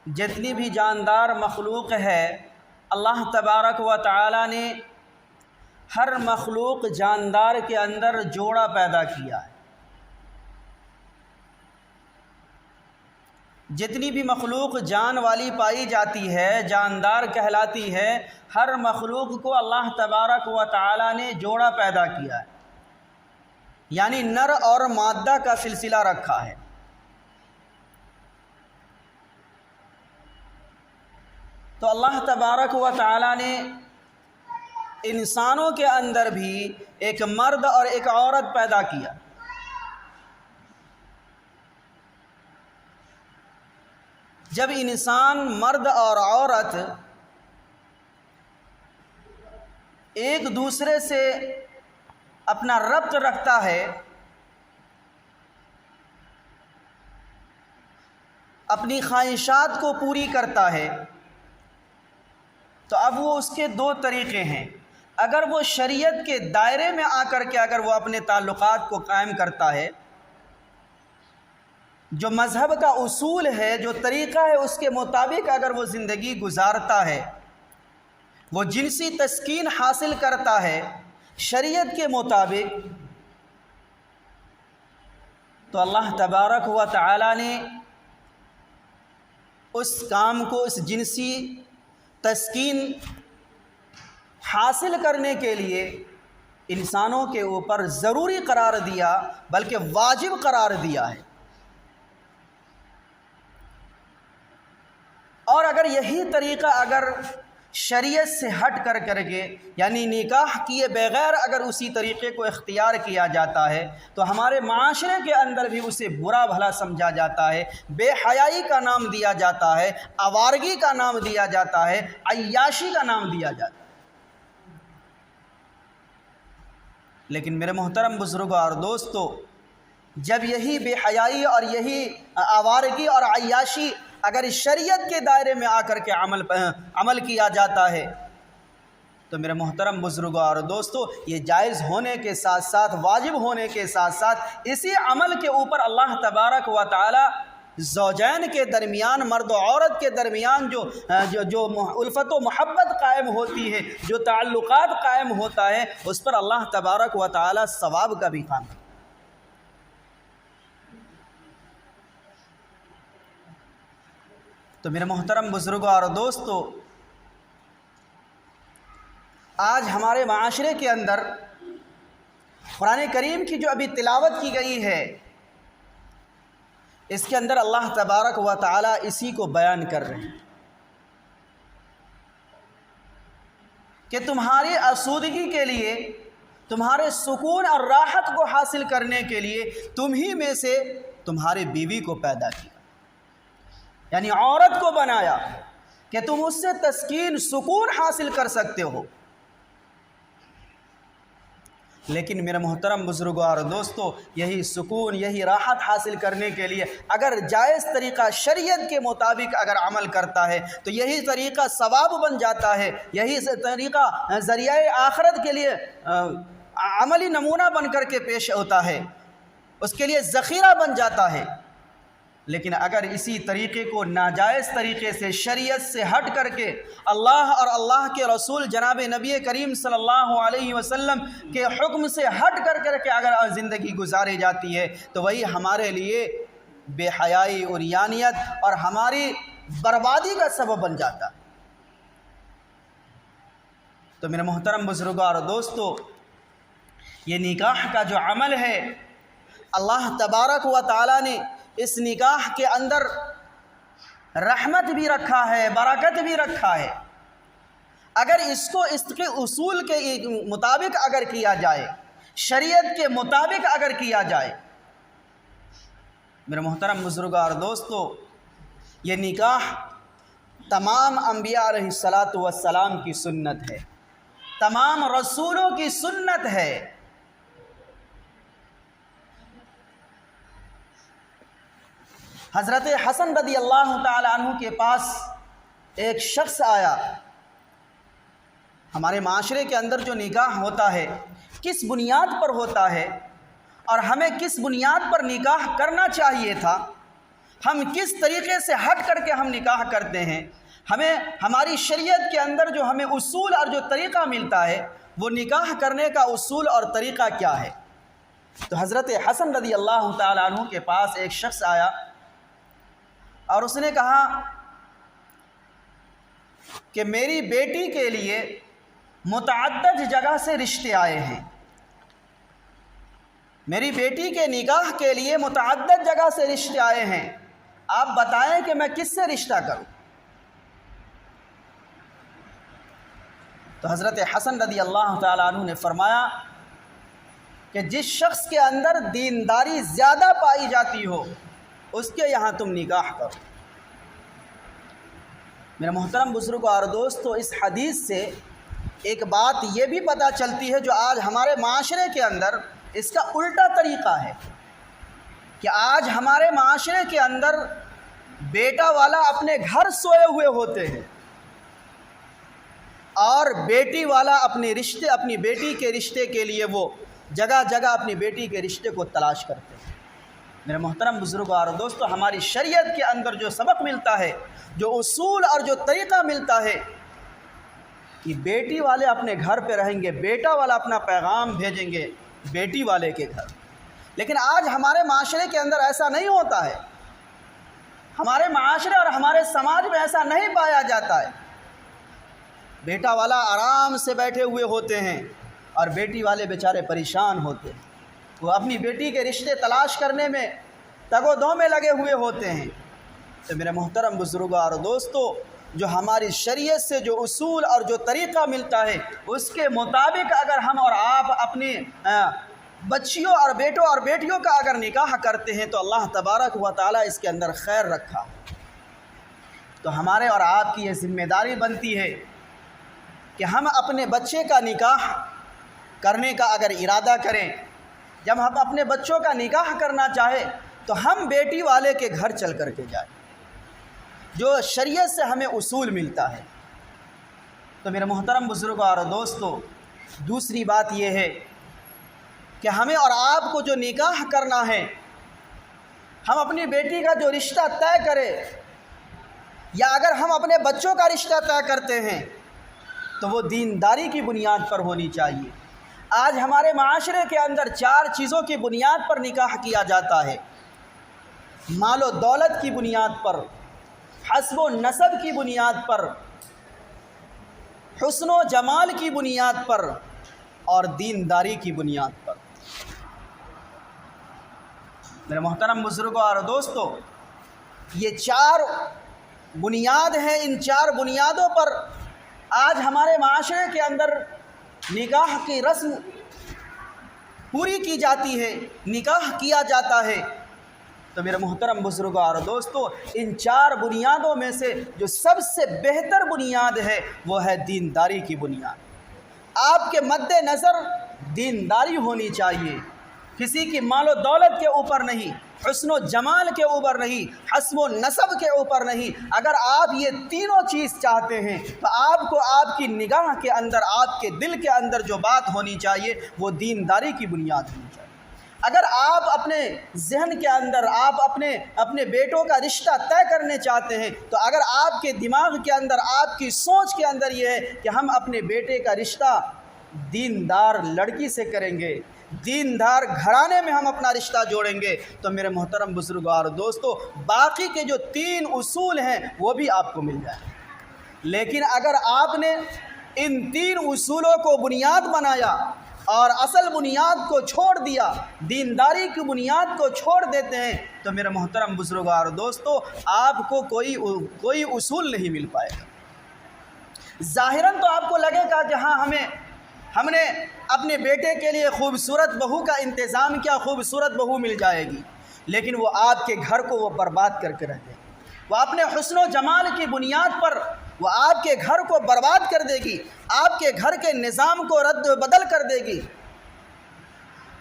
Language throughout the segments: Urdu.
جتنی بھی جاندار مخلوق ہے اللہ تبارک و تعالی نے ہر مخلوق جاندار کے اندر جوڑا پیدا کیا ہے۔ جتنی بھی مخلوق جان والی پائی جاتی ہے، جاندار کہلاتی ہے، ہر مخلوق کو اللہ تبارک و تعالی نے جوڑا پیدا کیا ہے، یعنی نر اور مادہ کا سلسلہ رکھا ہے۔ تو اللہ تبارک و تعالی نے انسانوں کے اندر بھی ایک مرد اور ایک عورت پیدا کیا۔ جب انسان مرد اور عورت ایک دوسرے سے اپنا ربط رکھتا ہے، اپنی خواہشات کو پوری کرتا ہے، تو اب وہ اس کے دو طریقے ہیں۔ اگر وہ شریعت کے دائرے میں آ کر کے اگر وہ اپنے تعلقات کو قائم کرتا ہے، جو مذہب کا اصول ہے، جو طریقہ ہے، اس کے مطابق اگر وہ زندگی گزارتا ہے، وہ جنسی تسکین حاصل کرتا ہے شریعت کے مطابق، تو اللہ تبارک و تعالی نے اس کام کو، اس جنسی تسکین حاصل کرنے کے لیے انسانوں کے اوپر ضروری قرار دیا، بلکہ واجب قرار دیا ہے۔ اور اگر یہی طریقہ اگر شریعت سے ہٹ کر کے یعنی نکاح کیے بغیر اگر اسی طریقے کو اختیار کیا جاتا ہے، تو ہمارے معاشرے کے اندر بھی اسے برا بھلا سمجھا جاتا ہے، بے حیائی کا نام دیا جاتا ہے، آوارگی کا نام دیا جاتا ہے، عیاشی کا نام دیا جاتا ہے۔ لیکن میرے محترم بزرگوں اور دوستو، جب یہی بے حیائی اور یہی آوارگی اور عیاشی اگر شریعت کے دائرے میں آ کر کے عمل کیا جاتا ہے، تو میرے محترم بزرگوں اور دوستو، یہ جائز ہونے کے ساتھ ساتھ، واجب ہونے کے ساتھ ساتھ، اسی عمل کے اوپر اللہ تبارک و تعالی زوجین کے درمیان، مرد و عورت کے درمیان جو الفت و محبت قائم ہوتی ہے، جو تعلقات قائم ہوتا ہے، اس پر اللہ تبارک و تعالی ثواب کا بھی کام ہے۔ تو میرے محترم بزرگوں اور دوستو، آج ہمارے معاشرے کے اندر قرآن کریم کی جو ابھی تلاوت کی گئی ہے، اس کے اندر اللہ تبارک و تعالی اسی کو بیان کر رہے ہیں کہ تمہاری آسودگی کے لیے، تمہارے سکون اور راحت کو حاصل کرنے کے لیے تم ہی میں سے تمہاری بیوی کو پیدا کیا، یعنی عورت کو بنایا کہ تم اس سے تسکین، سکون حاصل کر سکتے ہو۔ لیکن میرے محترم بزرگوں اور دوستو، یہی سکون، یہی راحت حاصل کرنے کے لیے اگر جائز طریقہ شریعت کے مطابق اگر عمل کرتا ہے، تو یہی طریقہ ثواب بن جاتا ہے، یہی طریقہ ذریعہ آخرت کے لیے عملی نمونہ بن کر کے پیش ہوتا ہے، اس کے لیے ذخیرہ بن جاتا ہے۔ لیکن اگر اسی طریقے کو ناجائز طریقے سے، شریعت سے ہٹ کر کے، اللہ اور اللہ کے رسول جناب نبی کریم صلی اللہ علیہ وسلم کے حکم سے ہٹ کر کے اگر زندگی گزاری جاتی ہے، تو وہی ہمارے لیے بے حیائی اور عریانیت اور ہماری بربادی کا سبب بن جاتا ہے۔ تو میرے محترم بزرگوں اور دوستو، یہ نکاح کا جو عمل ہے، اللہ تبارک و تعالی نے اس نکاح کے اندر رحمت بھی رکھا ہے، برکت بھی رکھا ہے۔ اگر اس کو اس کے اصول کے مطابق اگر کیا جائے، شریعت کے مطابق اگر کیا جائے، میرے محترم بزرگوں اور دوستو، یہ نکاح تمام انبیاء علیہ السلام کی سنت ہے، تمام رسولوں کی سنت ہے۔ حضرت حسن رضی اللہ تعالی عنہ کے پاس ایک شخص آیا۔ ہمارے معاشرے کے اندر جو نکاح ہوتا ہے، کس بنیاد پر ہوتا ہے اور ہمیں کس بنیاد پر نکاح کرنا چاہیے تھا، ہم کس طریقے سے ہٹ کر کے ہم نکاح کرتے ہیں، ہمیں ہماری شریعت کے اندر جو ہمیں اصول اور جو طریقہ ملتا ہے وہ نکاح کرنے کا اصول اور طریقہ کیا ہے۔ تو حضرت حسن رضی اللہ تعالیٰ عنہ کے پاس ایک شخص آیا اور اس نے کہا کہ میری بیٹی کے لیے متعدد جگہ سے رشتے آئے ہیں، میری بیٹی کے نکاح کے لیے متعدد جگہ سے رشتے آئے ہیں، آپ بتائیں کہ میں کس سے رشتہ کروں۔ تو حضرت حسن رضی اللہ تعالیٰ عنہ نے فرمایا کہ جس شخص کے اندر دینداری زیادہ پائی جاتی ہو اس کے یہاں تم نکاح کرو۔ میرے محترم بزرگوں اور دوستو، اس حدیث سے ایک بات یہ بھی پتہ چلتی ہے جو آج ہمارے معاشرے کے اندر اس کا الٹا طریقہ ہے کہ آج ہمارے معاشرے کے اندر بیٹا والا اپنے گھر سوئے ہوئے ہوتے ہیں اور بیٹی والا اپنی بیٹی کے رشتے کے لیے وہ جگہ جگہ اپنی بیٹی کے رشتے کو تلاش کرتے ہیں۔ میرے محترم بزرگوں اور دوستو، ہماری شریعت کے اندر جو سبق ملتا ہے، جو اصول اور جو طریقہ ملتا ہے کہ بیٹی والے اپنے گھر پہ رہیں گے، بیٹا والا اپنا پیغام بھیجیں گے بیٹی والے کے گھر، لیکن آج ہمارے معاشرے کے اندر ایسا نہیں ہوتا ہے، ہمارے معاشرے اور ہمارے سماج میں ایسا نہیں پایا جاتا ہے۔ بیٹا والا آرام سے بیٹھے ہوئے ہوتے ہیں اور بیٹی والے بیچارے پریشان ہوتے ہیں، وہ اپنی بیٹی کے رشتے تلاش کرنے میں تگ و دو میں لگے ہوئے ہوتے ہیں۔ تو میرے محترم بزرگوں اور دوستو، جو ہماری شریعت سے جو اصول اور جو طریقہ ملتا ہے اس کے مطابق اگر ہم اور آپ اپنی بچیوں اور بیٹوں اور بیٹیوں کا اگر نکاح کرتے ہیں تو اللہ تبارک و تعالیٰ اس کے اندر خیر رکھا۔ تو ہمارے اور آپ کی یہ ذمہ داری بنتی ہے کہ ہم اپنے بچے کا نکاح کرنے کا اگر ارادہ کریں، جب ہم اپنے بچوں کا نکاح کرنا چاہیں تو ہم بیٹی والے کے گھر چل کر کے جائیں، جو شریعت سے ہمیں اصول ملتا ہے۔ تو میرے محترم بزرگوں اور دوستو، دوسری بات یہ ہے کہ ہمیں اور آپ کو جو نکاح کرنا ہے، ہم اپنی بیٹی کا جو رشتہ طے کریں یا اگر ہم اپنے بچوں کا رشتہ طے کرتے ہیں تو وہ دینداری کی بنیاد پر ہونی چاہیے۔ آج ہمارے معاشرے کے اندر 4 چیزوں کی بنیاد پر نکاح کیا جاتا ہے: مال و دولت کی بنیاد پر، حسب و نسب کی بنیاد پر، حسن و جمال کی بنیاد پر اور دینداری کی بنیاد پر۔ میرے محترم بزرگوں اور دوستو، یہ 4 بنیاد ہیں، ان 4 بنیادوں پر آج ہمارے معاشرے کے اندر نکاح کی رسم پوری کی جاتی ہے، نکاح کیا جاتا ہے۔ تو میرے محترم بزرگوں اور دوستو، ان 4 بنیادوں میں سے جو سب سے بہتر بنیاد ہے وہ ہے دینداری کی بنیاد۔ آپ کے مد نظر دینداری ہونی چاہیے، کسی کی مال و دولت کے اوپر نہیں، حسن و جمال کے اوپر نہیں، حسب و نسب کے اوپر نہیں۔ اگر آپ یہ تینوں چیز چاہتے ہیں تو آپ کو آپ کی نگاہ کے اندر، آپ کے دل کے اندر جو بات ہونی چاہیے وہ دینداری کی بنیاد ہونی چاہیے۔ اگر آپ اپنے ذہن کے اندر آپ اپنے بیٹوں کا رشتہ طے کرنے چاہتے ہیں تو اگر آپ کے دماغ کے اندر، آپ کی سوچ کے اندر یہ ہے کہ ہم اپنے بیٹے کا رشتہ دیندار لڑکی سے کریں گے، دیندار گھرانے میں ہم اپنا رشتہ جوڑیں گے، تو میرے محترم بزرگوں اور دوستو، باقی کے جو 3 اصول ہیں وہ بھی آپ کو مل جائیں۔ لیکن اگر آپ نے ان 3 اصولوں کو بنیاد بنایا اور اصل بنیاد کو چھوڑ دیا، دینداری کی بنیاد کو چھوڑ دیتے ہیں، تو میرے محترم بزرگوں اور دوستو، آپ کو کوئی اصول نہیں مل پائے گا۔ ظاہراً تو آپ کو لگے گا کہ ہاں ہم نے اپنے بیٹے کے لیے خوبصورت بہو کا انتظام کیا، خوبصورت بہو مل جائے گی، لیکن وہ آپ کے گھر کو وہ برباد کر کے رہ دے گی، وہ اپنے حسن و جمال کی بنیاد پر وہ آپ کے گھر کو برباد کر دے گی، آپ کے گھر کے نظام کو رد و بدل کر دے گی۔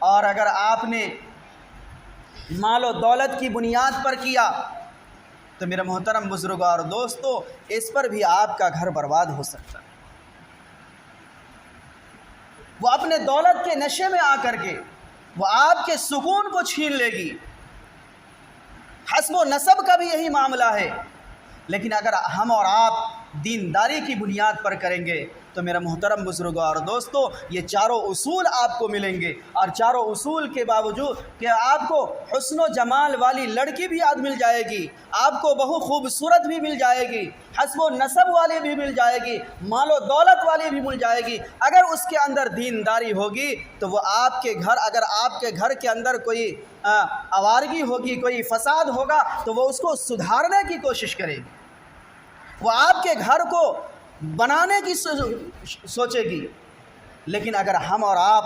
اور اگر آپ نے مال و دولت کی بنیاد پر کیا تو میرے محترم بزرگوں اور دوستو، اس پر بھی آپ کا گھر برباد ہو سکتا ہے۔ وہ اپنے دولت کے نشے میں آ کر کے وہ آپ کے سکون کو چھین لے گی، حسب و نسب کا بھی یہی معاملہ ہے۔ لیکن اگر ہم اور آپ دینداری کی بنیاد پر کریں گے تو میرا محترم بزرگوں اور دوستو یہ چاروں اصول آپ کو ملیں گے، اور چاروں اصول کے باوجود کہ آپ کو حسن و جمال والی لڑکی بھی آج مل جائے گی، آپ کو بہو خوبصورت بھی مل جائے گی، حسب و نسب والی بھی مل جائے گی، مال و دولت والی بھی مل جائے گی، اگر اس کے اندر دینداری ہوگی تو وہ آپ کے گھر، اگر آپ کے گھر کے اندر کوئی آوارگی ہوگی، کوئی فساد ہوگا تو وہ اس کو سدھارنے کی کوشش کرے گی، وہ آپ کے گھر کو بنانے کی سوچے گی۔ لیکن اگر ہم اور آپ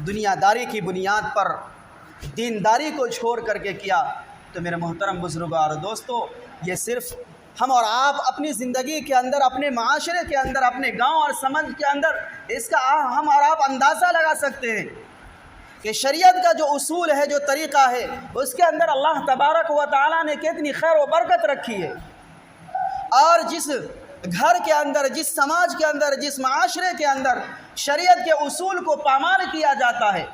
دنیا داری کی بنیاد پر دینداری کو چھوڑ کر کے کیا تو میرے محترم بزرگوں اور دوستو یہ صرف ہم اور آپ اپنی زندگی کے اندر، اپنے معاشرے کے اندر، اپنے گاؤں اور سماج کے اندر اس کا ہم اور آپ اندازہ لگا سکتے ہیں کہ شریعت کا جو اصول ہے، جو طریقہ ہے، اس کے اندر اللہ تبارک و تعالیٰ نے کتنی خیر و برکت رکھی ہے، اور جس گھر کے اندر، جس سماج کے اندر، جس معاشرے کے اندر شریعت کے اصول کو پامال کیا جاتا ہے،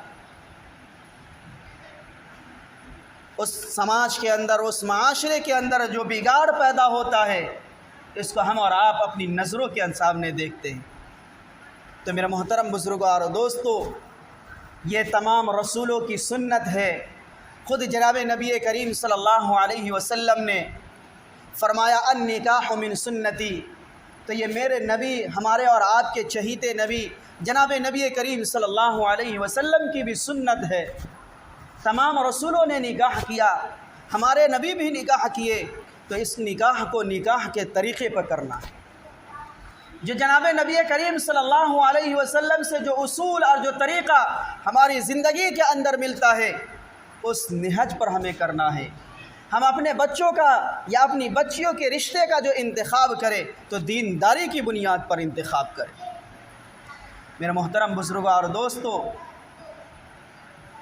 اس سماج کے اندر، اس معاشرے کے اندر جو بگاڑ پیدا ہوتا ہے اس کو ہم اور آپ اپنی نظروں کے سامنے دیکھتے ہیں۔ تو میرے محترم بزرگوں اور دوستو یہ تمام رسولوں کی سنت ہے۔ خود جناب نبی کریم صلی اللہ علیہ وسلم نے فرمایا النکاح من سنتی، تو یہ میرے نبی، ہمارے اور آپ کے چہیتے نبی جناب نبی کریم صلی اللہ علیہ وسلم کی بھی سنت ہے۔ تمام رسولوں نے نکاح کیا، ہمارے نبی بھی نکاح کیے، تو اس نکاح کو نکاح کے طریقے پر کرنا ہے۔ جو جناب نبی کریم صلی اللہ علیہ وسلم سے جو اصول اور جو طریقہ ہماری زندگی کے اندر ملتا ہے اس نہج پر ہمیں کرنا ہے۔ ہم اپنے بچوں کا یا اپنی بچیوں کے رشتے کا جو انتخاب کریں تو دینداری کی بنیاد پر انتخاب کریں۔ میرے محترم بزرگوں اور دوستو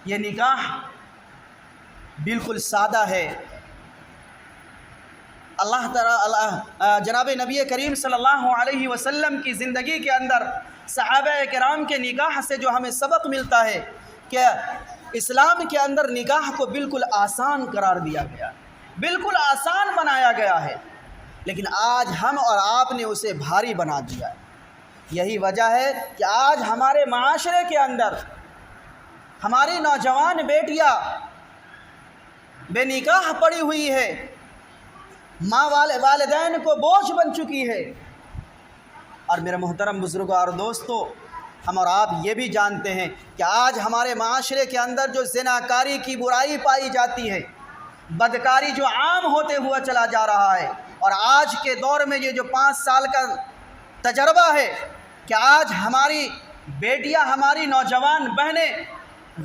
یہ نکاح بالکل سادہ ہے۔ اللہ تعالیٰ جناب نبی کریم صلی اللہ علیہ وسلم کی زندگی کے اندر صحابہ کرام کے نکاح سے جو ہمیں سبق ملتا ہے کہ اسلام کے اندر نکاح کو بالکل آسان قرار دیا گیا، بالکل آسان بنایا گیا ہے، لیکن آج ہم اور آپ نے اسے بھاری بنا دیا ہے۔ یہی وجہ ہے کہ آج ہمارے معاشرے کے اندر ہماری نوجوان بیٹیاں بے نکاح پڑی ہوئی ہے، ماں والدین کو بوجھ بن چکی ہے۔ اور میرے محترم بزرگوں اور دوستو ہم اور آپ یہ بھی جانتے ہیں کہ آج ہمارے معاشرے کے اندر جو زناکاری کی برائی پائی جاتی ہے، بدکاری جو عام ہوتے ہوا چلا جا رہا ہے، اور آج کے دور میں یہ جو 5 سال کا تجربہ ہے کہ آج ہماری بیٹیاں، ہماری نوجوان بہنیں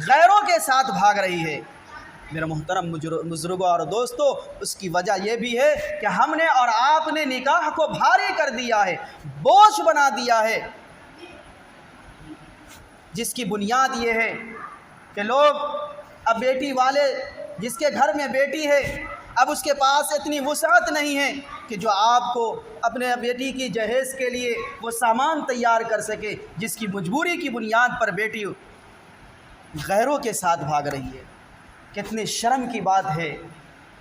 غیروں کے ساتھ بھاگ رہی ہے۔ میرا محترم بزرگوں اور دوستو اس کی وجہ یہ بھی ہے کہ ہم نے اور آپ نے نکاح کو بھاری کر دیا ہے، بوجھ بنا دیا ہے، جس کی بنیاد یہ ہے کہ لوگ اب بیٹی والے، جس کے گھر میں بیٹی ہے، اب اس کے پاس اتنی وسعت نہیں ہے کہ جو آپ کو اپنے بیٹی کی جہیز کے لیے وہ سامان تیار کر سکے، جس کی مجبوری کی بنیاد پر بیٹی غیروں کے ساتھ بھاگ رہی ہے۔ کتنی شرم کی بات ہے،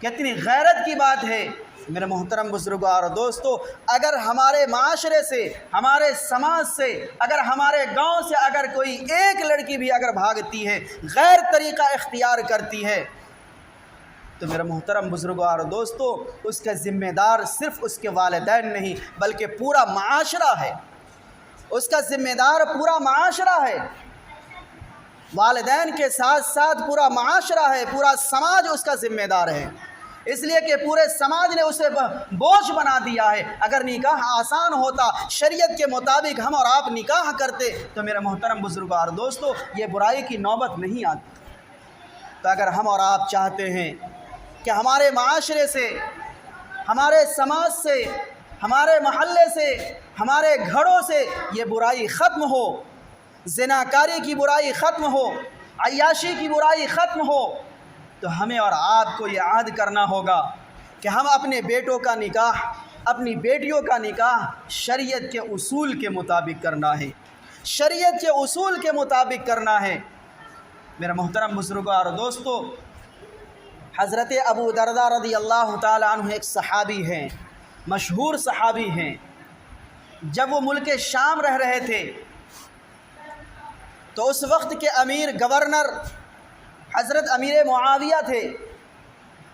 کتنی غیرت کی بات ہے۔ میرے محترم بزرگوں اور دوستو اگر ہمارے معاشرے سے، ہمارے سماج سے، اگر ہمارے گاؤں سے اگر کوئی ایک لڑکی بھی اگر بھاگتی ہے، غیر طریقہ اختیار کرتی ہے، تو میرے محترم بزرگوں اور دوستو اس کا ذمہ دار صرف اس کے والدین نہیں بلکہ پورا معاشرہ ہے۔ اس کا ذمہ دار پورا معاشرہ ہے، والدین کے ساتھ ساتھ پورا معاشرہ ہے، پورا سماج اس کا ذمہ دار ہے، اس لیے کہ پورے سماج نے اسے بوجھ بنا دیا ہے۔ اگر نکاح آسان ہوتا، شریعت کے مطابق ہم اور آپ نکاح کرتے تو میرے محترم بزرگوں اور دوستو یہ برائی کی نوبت نہیں آتی۔ تو اگر ہم اور آپ چاہتے ہیں کہ ہمارے معاشرے سے، ہمارے سماج سے، ہمارے محلے سے، ہمارے گھروں سے یہ برائی ختم ہو، زناکاری کی برائی ختم ہو، عیاشی کی برائی ختم ہو، تو ہمیں اور آپ کو یہ عہد کرنا ہوگا کہ ہم اپنے بیٹوں کا نکاح، اپنی بیٹیوں کا نکاح شریعت کے اصول کے مطابق کرنا ہے، شریعت کے اصول کے مطابق کرنا ہے۔ میرے محترم بزرگوں اور دوستو حضرت ابو دردہ رضی اللہ تعالیٰ عنہ ایک صحابی ہیں، مشہور صحابی ہیں۔ جب وہ ملک شام رہ رہے تھے تو اس وقت کے امیر گورنر حضرت امیر معاویہ تھے۔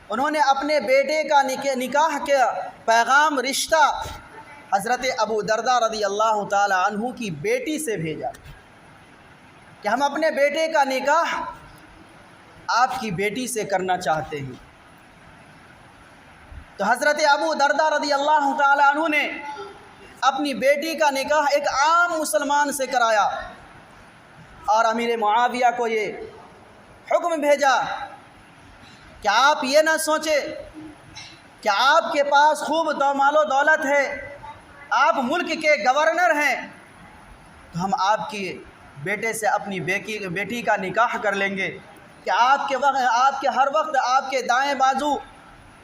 انہوں نے اپنے بیٹے کا نکاح کا پیغام رشتہ حضرت ابو دردہ رضی اللہ تعالیٰ عنہ کی بیٹی سے بھیجا کہ ہم اپنے بیٹے کا نکاح آپ کی بیٹی سے کرنا چاہتے ہیں۔ تو حضرت ابو دردہ رضی اللہ تعالیٰ عنہ نے اپنی بیٹی کا نکاح ایک عام مسلمان سے کرایا اور امیر معاویہ کو یہ حکم بھیجا کہ آپ یہ نہ سوچیں کہ آپ کے پاس خوب مال و دولت ہے، آپ ملک کے گورنر ہیں تو ہم آپ کی بیٹے سے اپنی بیٹی کا نکاح کر لیں گے کہ آپ کے ہر وقت آپ کے دائیں بازو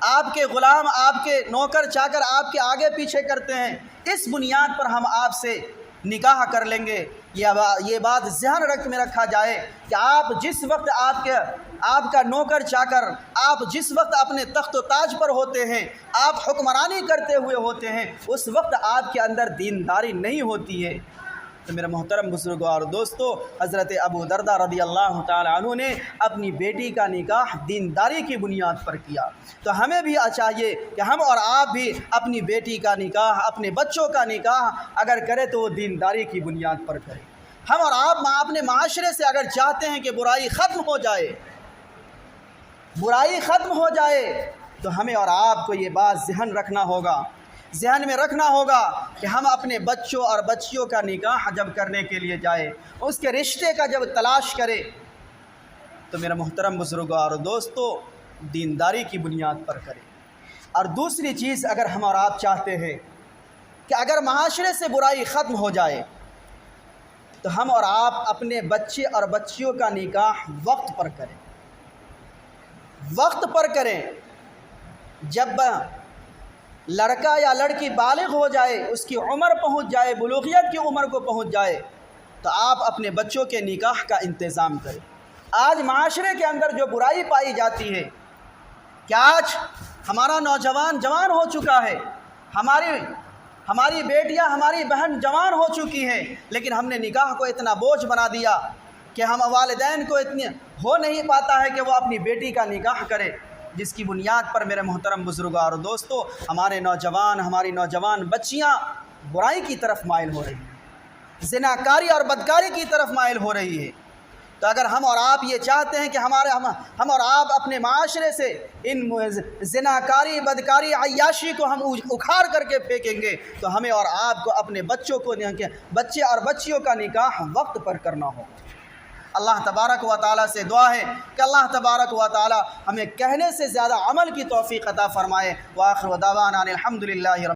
آپ کے غلام، آپ کے نوکر چاکر آپ کے آگے پیچھے کرتے ہیں، اس بنیاد پر ہم آپ سے نکاح کر لیں گے۔ یہ بات ذہن میں رکھا جائے کہ آپ جس وقت آپ کا نوکر چاکر آپ جس وقت اپنے تخت و تاج پر ہوتے ہیں، آپ حکمرانی کرتے ہوئے ہوتے ہیں، اس وقت آپ کے اندر دینداری نہیں ہوتی ہے۔ تو میرے محترم بزرگوں اور دوستو، حضرت ابو دردہ رضی اللہ تعالیٰ عنہ نے اپنی بیٹی کا نکاح دینداری کی بنیاد پر کیا۔ تو ہمیں بھی چاہیے کہ ہم اور آپ بھی اپنی بیٹی کا نکاح، اپنے بچوں کا نکاح اگر کریں تو وہ دینداری کی بنیاد پر کریں۔ ہم اور آپ اپنے معاشرے سے اگر چاہتے ہیں کہ برائی ختم ہو جائے تو ہمیں اور آپ کو یہ بات ذہن میں رکھنا ہوگا کہ ہم اپنے بچوں اور بچیوں کا نکاح جب کرنے کے لیے جائیں، اس کے رشتے کا جب تلاش کریں تو میرے محترم بزرگوں اور دوستو دینداری کی بنیاد پر کریں۔ اور دوسری چیز، اگر ہم اور آپ چاہتے ہیں کہ اگر معاشرے سے برائی ختم ہو جائے تو ہم اور آپ اپنے بچے اور بچیوں کا نکاح وقت پر کریں۔ جب لڑکا یا لڑکی بالغ ہو جائے، اس کی عمر پہنچ جائے، بلوغیت کی عمر کو پہنچ جائے تو آپ اپنے بچوں کے نکاح کا انتظام کریں۔ آج معاشرے کے اندر جو برائی پائی جاتی ہے کہ آج ہمارا نوجوان جوان ہو چکا ہے، ہماری بیٹیاں، ہماری بہن جوان ہو چکی ہیں، لیکن ہم نے نکاح کو اتنا بوجھ بنا دیا کہ ہم والدین کو اتنی ہو نہیں پاتا ہے کہ وہ اپنی بیٹی کا نکاح کرے، جس کی بنیاد پر میرے محترم بزرگوں اور دوستو ہماری نوجوان بچیاں برائی کی طرف مائل ہو رہی ہیں، زناکاری اور بدکاری کی طرف مائل ہو رہی ہے۔ تو اگر ہم اور آپ یہ چاہتے ہیں کہ ہم اور آپ اپنے معاشرے سے ان زناکاری، بدکاری، عیاشی کو ہم اکھاڑ کر کے پھینکیں گے تو ہمیں اور آپ کو اپنے بچے اور بچیوں کا نکاح وقت پر کرنا ہوگا۔ اللہ تبارک و تعالیٰ سے دعا ہے کہ اللہ تبارک و تعالیٰ ہمیں کہنے سے زیادہ عمل کی توفیق عطا فرمائے۔ وآخر دعوانا الحمدللہ۔